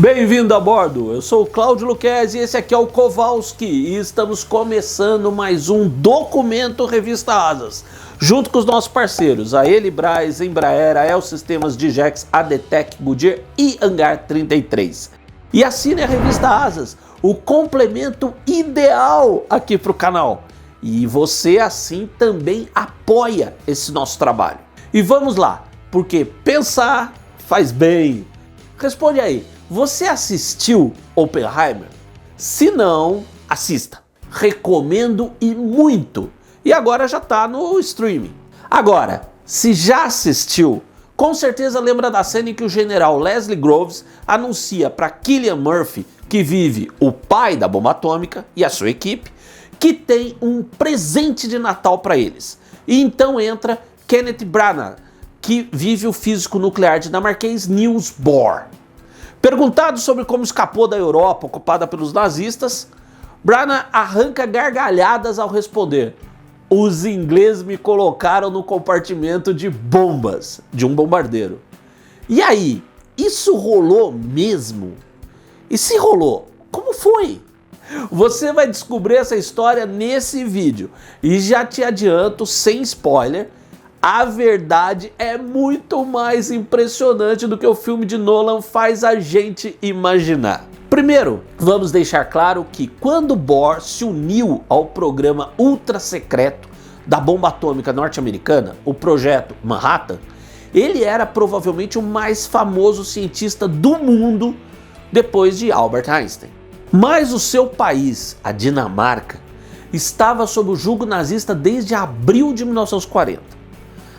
Bem-vindo a bordo, eu sou o Cláudio Luquezzi e esse aqui é o Kowalski e estamos começando mais um Documento Revista Asas, junto com os nossos parceiros, a Helibras, Embraer, a El Sistemas, Digex, ADTEC, Goodyear e Hangar 33. E assine a Revista Asas, o complemento ideal aqui para o canal. E você assim também apoia esse nosso trabalho. E vamos lá, porque pensar faz bem. Responde aí. Você assistiu Oppenheimer? Se não, assista. Recomendo e muito. E agora já está no streaming. Agora, se já assistiu, com certeza lembra da cena em que o general Leslie Groves anuncia para Cillian Murphy, que vive o pai da bomba atômica e a sua equipe, que tem um presente de Natal para eles. E então entra Kenneth Branagh, que vive o físico nuclear dinamarquês Niels Bohr. Perguntado sobre como escapou da Europa ocupada pelos nazistas, Branagh arranca gargalhadas ao responder: os ingleses me colocaram no compartimento de bombas de um bombardeiro. E aí, isso rolou mesmo? E se rolou, como foi? Você vai descobrir essa história nesse vídeo. E já te adianto, sem spoiler, a verdade é muito mais impressionante do que o filme de Nolan faz a gente imaginar. Primeiro, vamos deixar claro que quando Bohr se uniu ao programa ultra secreto da bomba atômica norte-americana, o Projeto Manhattan, ele era provavelmente o mais famoso cientista do mundo depois de Albert Einstein. Mas o seu país, a Dinamarca, estava sob o jugo nazista desde abril de 1940.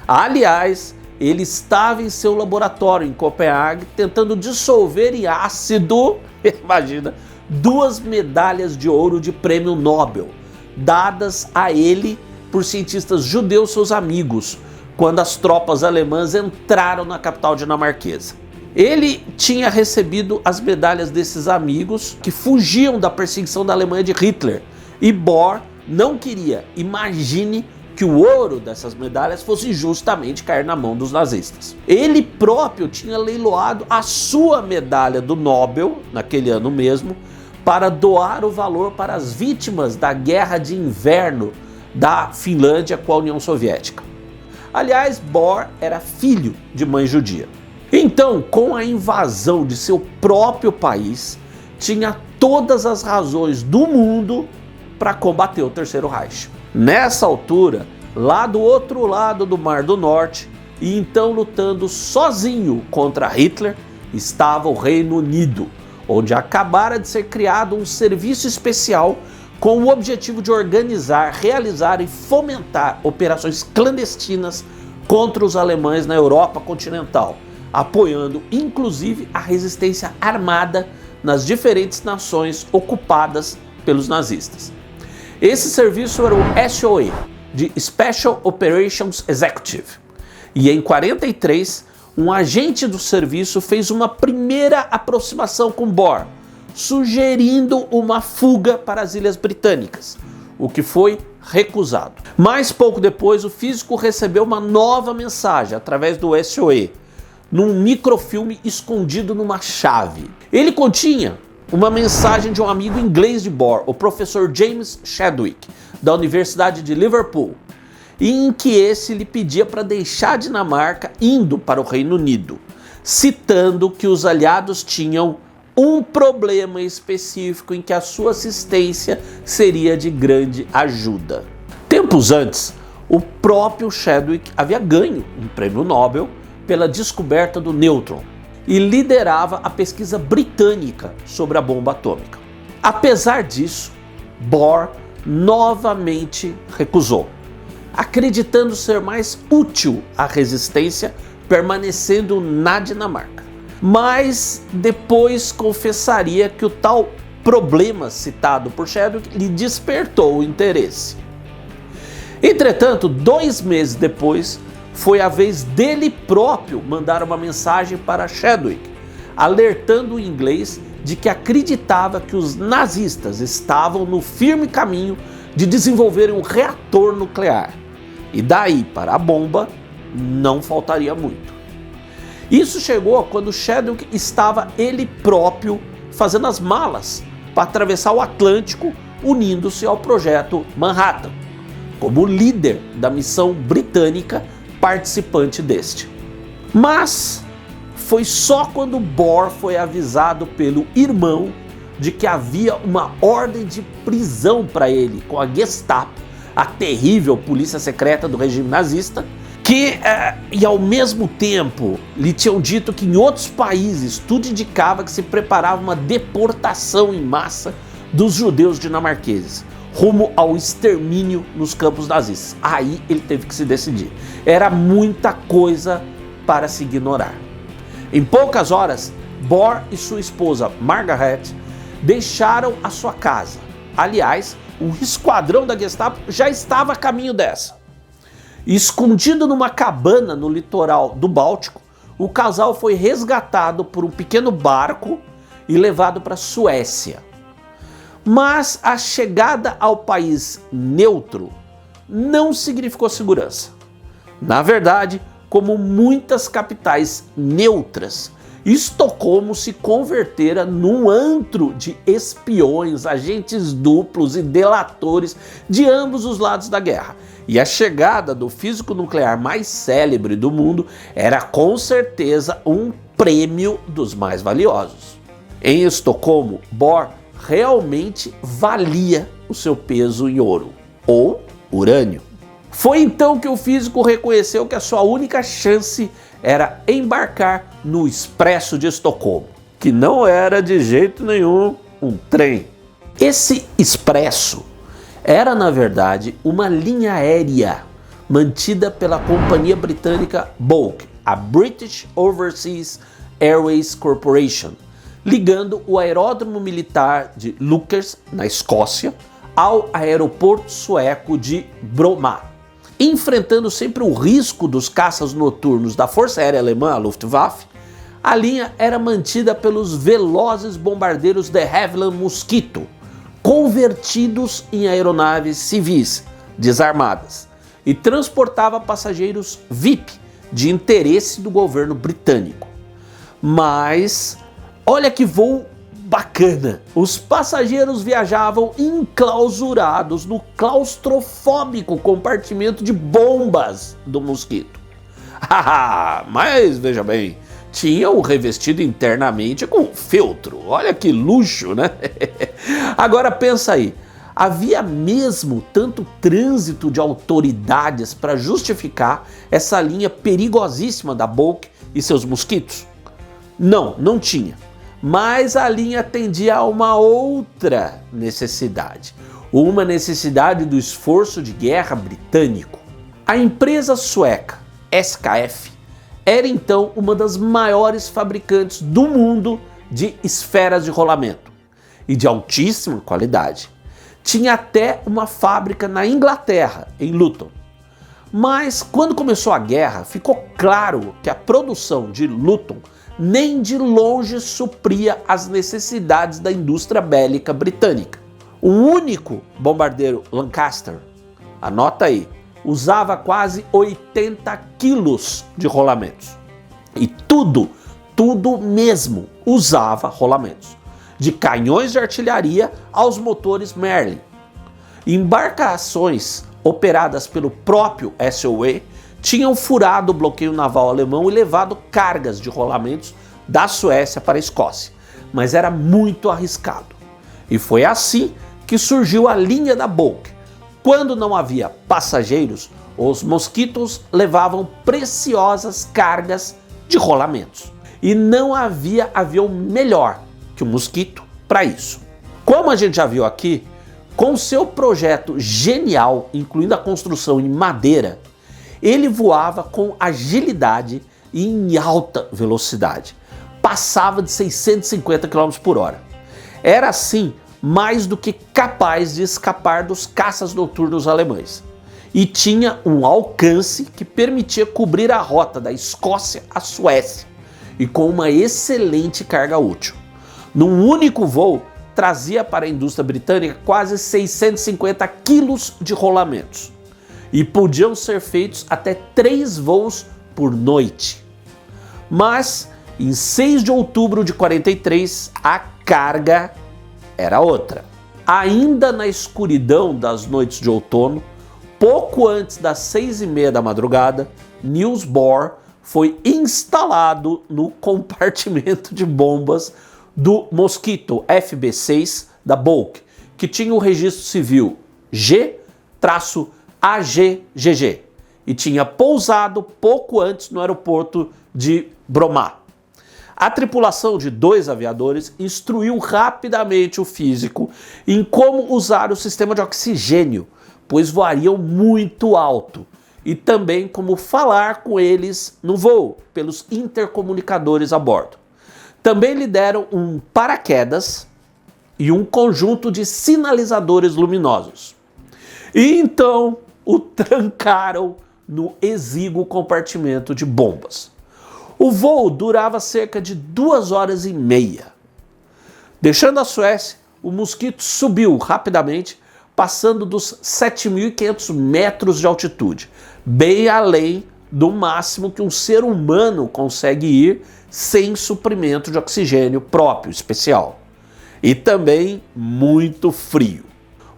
Aliás, ele estava em seu laboratório em Copenhague tentando dissolver em ácido, imagina, 2 medalhas de ouro de prêmio Nobel, dadas a ele por cientistas judeus seus amigos, quando as tropas alemãs entraram na capital dinamarquesa. Ele tinha recebido as medalhas desses amigos que fugiam da perseguição da Alemanha de Hitler, e Bohr não queria, imagine, que o ouro dessas medalhas fosse justamente cair na mão dos nazistas. Ele próprio tinha leiloado a sua medalha do Nobel, naquele ano mesmo, para doar o valor para as vítimas da Guerra de Inverno da Finlândia com a União Soviética. Aliás, Bohr era filho de mãe judia. Então, com a invasão de seu próprio país, tinha todas as razões do mundo para combater o Terceiro Reich. Nessa altura, lá do outro lado do Mar do Norte, e então lutando sozinho contra Hitler, estava o Reino Unido, onde acabara de ser criado um serviço especial com o objetivo de organizar, realizar e fomentar operações clandestinas contra os alemães na Europa continental, apoiando inclusive a resistência armada nas diferentes nações ocupadas pelos nazistas. Esse serviço era o SOE, de Special Operations Executive. E em 1943, um agente do serviço fez uma primeira aproximação com Bohr, sugerindo uma fuga para as Ilhas Britânicas, o que foi recusado. Mas pouco depois, o físico recebeu uma nova mensagem através do SOE, num microfilme escondido numa chave. Ele continha uma mensagem de um amigo inglês de Bohr, o professor James Chadwick, da Universidade de Liverpool, em que esse lhe pedia para deixar a Dinamarca indo para o Reino Unido, citando que os aliados tinham um problema específico em que a sua assistência seria de grande ajuda. Tempos antes, o próprio Chadwick havia ganho um prêmio Nobel pela descoberta do nêutron e liderava a pesquisa britânica sobre a bomba atômica. Apesar disso, Bohr novamente recusou, acreditando ser mais útil à resistência permanecendo na Dinamarca. Mas depois confessaria que o tal problema citado por Chadwick lhe despertou o interesse. Entretanto, 2 meses depois, foi a vez dele próprio mandar uma mensagem para Chadwick, alertando o inglês de que acreditava que os nazistas estavam no firme caminho de desenvolverem um reator nuclear. E daí para a bomba, não faltaria muito. Isso chegou quando Chadwick estava ele próprio fazendo as malas para atravessar o Atlântico, unindo-se ao projeto Manhattan, como líder da missão britânica participante deste. Mas foi só quando Bohr foi avisado pelo irmão de que havia uma ordem de prisão para ele com a Gestapo, a terrível polícia secreta do regime nazista, e ao mesmo tempo lhe tinham dito que em outros países tudo indicava que se preparava uma deportação em massa dos judeus dinamarqueses, rumo ao extermínio nos campos nazistas. Aí ele teve que se decidir. Era muita coisa para se ignorar. Em poucas horas, Bohr e sua esposa Margaret deixaram a sua casa. Aliás, o esquadrão da Gestapo já estava a caminho dessa. Escondido numa cabana no litoral do Báltico, o casal foi resgatado por um pequeno barco e levado para a Suécia. Mas a chegada ao país neutro não significou segurança. Na verdade, como muitas capitais neutras, Estocolmo se convertera num antro de espiões, agentes duplos e delatores de ambos os lados da guerra. E a chegada do físico nuclear mais célebre do mundo era com certeza um prêmio dos mais valiosos. Em Estocolmo, Bohr realmente valia o seu peso em ouro, ou urânio. Foi então que o físico reconheceu que a sua única chance era embarcar no Expresso de Estocolmo, que não era de jeito nenhum um trem. Esse Expresso era, na verdade, uma linha aérea mantida pela companhia britânica BOC, a British Overseas Airways Corporation, ligando o aeródromo militar de Lookers, na Escócia, ao aeroporto sueco de Bromma. Enfrentando sempre o risco dos caças noturnos da Força Aérea Alemã, a Luftwaffe, a linha era mantida pelos velozes bombardeiros de Havilland Mosquito, convertidos em aeronaves civis desarmadas, e transportava passageiros VIP de interesse do governo britânico. Mas olha que voo bacana! Os passageiros viajavam enclausurados no claustrofóbico compartimento de bombas do Mosquito. Mas veja bem, tinham revestido internamente com feltro. Olha que luxo, né? Agora pensa aí, havia mesmo tanto trânsito de autoridades para justificar essa linha perigosíssima da BOC e seus mosquitos? Não, não tinha. Mas a linha atendia a uma outra necessidade. Uma necessidade do esforço de guerra britânico. A empresa sueca SKF era então uma das maiores fabricantes do mundo de esferas de rolamento e de altíssima qualidade. Tinha até uma fábrica na Inglaterra, em Luton. Mas quando começou a guerra, ficou claro que a produção de Luton nem de longe supria as necessidades da indústria bélica britânica. O único bombardeiro Lancaster, anota aí, usava quase 80 quilos de rolamentos. E tudo mesmo usava rolamentos, de canhões de artilharia aos motores Merlin. Embarcações operadas pelo próprio SOE tinham furado o bloqueio naval alemão e levado cargas de rolamentos da Suécia para a Escócia, mas era muito arriscado. E foi assim que surgiu a linha da BOC. Quando não havia passageiros, os mosquitos levavam preciosas cargas de rolamentos. E não havia avião melhor que o Mosquito para isso. Como a gente já viu aqui, com seu projeto genial, incluindo a construção em madeira, ele voava com agilidade e em alta velocidade. Passava de 650 km por hora. Era assim mais do que capaz de escapar dos caças noturnos alemães. E tinha um alcance que permitia cobrir a rota da Escócia à Suécia, e com uma excelente carga útil. Num único voo, trazia para a indústria britânica quase 650 quilos de rolamentos. E podiam ser feitos até 3 voos por noite. Mas em 6 de outubro de 43, a carga era outra. Ainda na escuridão das noites de outono, pouco antes das 6h30 da madrugada, Niels Bohr foi instalado no compartimento de bombas do Mosquito FB-6 da Boeing, que tinha o registro civil G-AGGG e tinha pousado pouco antes no aeroporto de Bromma. A tripulação de 2 aviadores instruiu rapidamente o físico em como usar o sistema de oxigênio, pois voariam muito alto, e também como falar com eles no voo, pelos intercomunicadores a bordo. Também lhe deram um paraquedas e um conjunto de sinalizadores luminosos. E então o trancaram no exíguo compartimento de bombas. O voo durava cerca de 2h30. Deixando a Suécia, o Mosquito subiu rapidamente, passando dos 7.500 metros de altitude, bem além do máximo que um ser humano consegue ir sem suprimento de oxigênio próprio, especial. E também muito frio.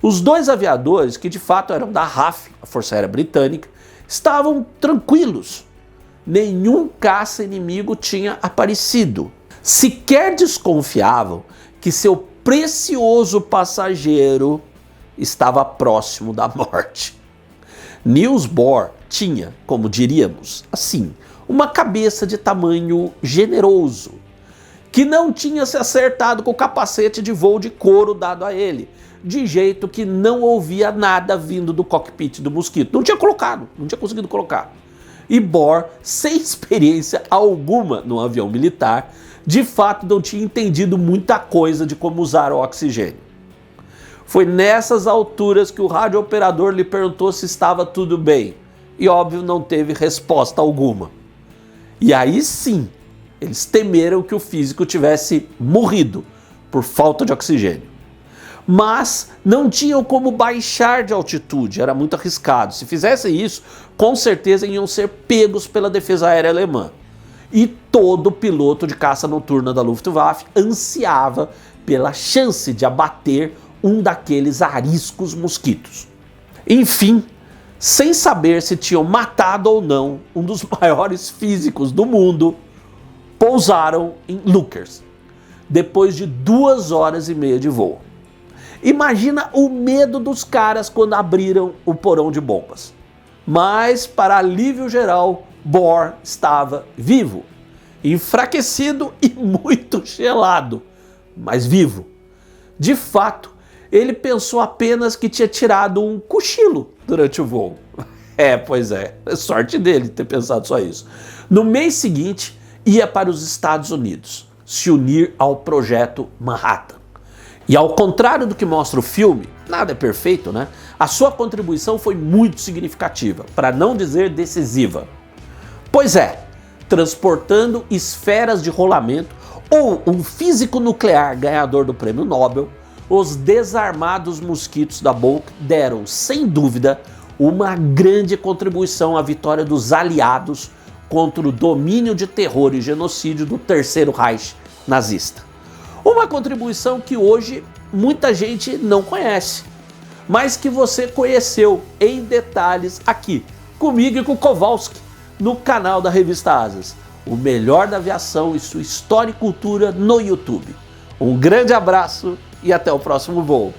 Os 2 aviadores, que de fato eram da RAF, a Força Aérea Britânica, estavam tranquilos. Nenhum caça inimigo tinha aparecido. Sequer desconfiavam que seu precioso passageiro estava próximo da morte. Niels Bohr tinha, como diríamos, assim, uma cabeça de tamanho generoso, que não tinha se acertado com o capacete de voo de couro dado a ele, de jeito que não ouvia nada vindo do cockpit do Mosquito. Não tinha conseguido colocar. E Bohr, sem experiência alguma no avião militar, de fato não tinha entendido muita coisa de como usar o oxigênio. Foi nessas alturas que o radiooperador lhe perguntou se estava tudo bem, e óbvio não teve resposta alguma. E aí sim, eles temeram que o físico tivesse morrido por falta de oxigênio. Mas não tinham como baixar de altitude, era muito arriscado. Se fizessem isso, com certeza iam ser pegos pela defesa aérea alemã. E todo piloto de caça noturna da Luftwaffe ansiava pela chance de abater um daqueles ariscos mosquitos. Enfim, sem saber se tinham matado ou não um dos maiores físicos do mundo, pousaram em Lückers, depois de 2h30 de voo. Imagina o medo dos caras quando abriram o porão de bombas. Mas, para alívio geral, Bohr estava vivo, enfraquecido e muito gelado, mas vivo. De fato, ele pensou apenas que tinha tirado um cochilo durante o voo. Pois é sorte dele ter pensado só isso. No mês seguinte, ia para os Estados Unidos, se unir ao Projeto Manhattan. E ao contrário do que mostra o filme, nada é perfeito, né? A sua contribuição foi muito significativa, para não dizer decisiva. Pois é, transportando esferas de rolamento ou um físico nuclear ganhador do Prêmio Nobel, os desarmados mosquitos da Boeing deram, sem dúvida, uma grande contribuição à vitória dos aliados contra o domínio de terror e genocídio do Terceiro Reich nazista. Uma contribuição que hoje muita gente não conhece, mas que você conheceu em detalhes aqui, comigo e com o Kowalski, no canal da Revista Asas. O melhor da aviação e sua história e cultura no YouTube. Um grande abraço e até o próximo voo.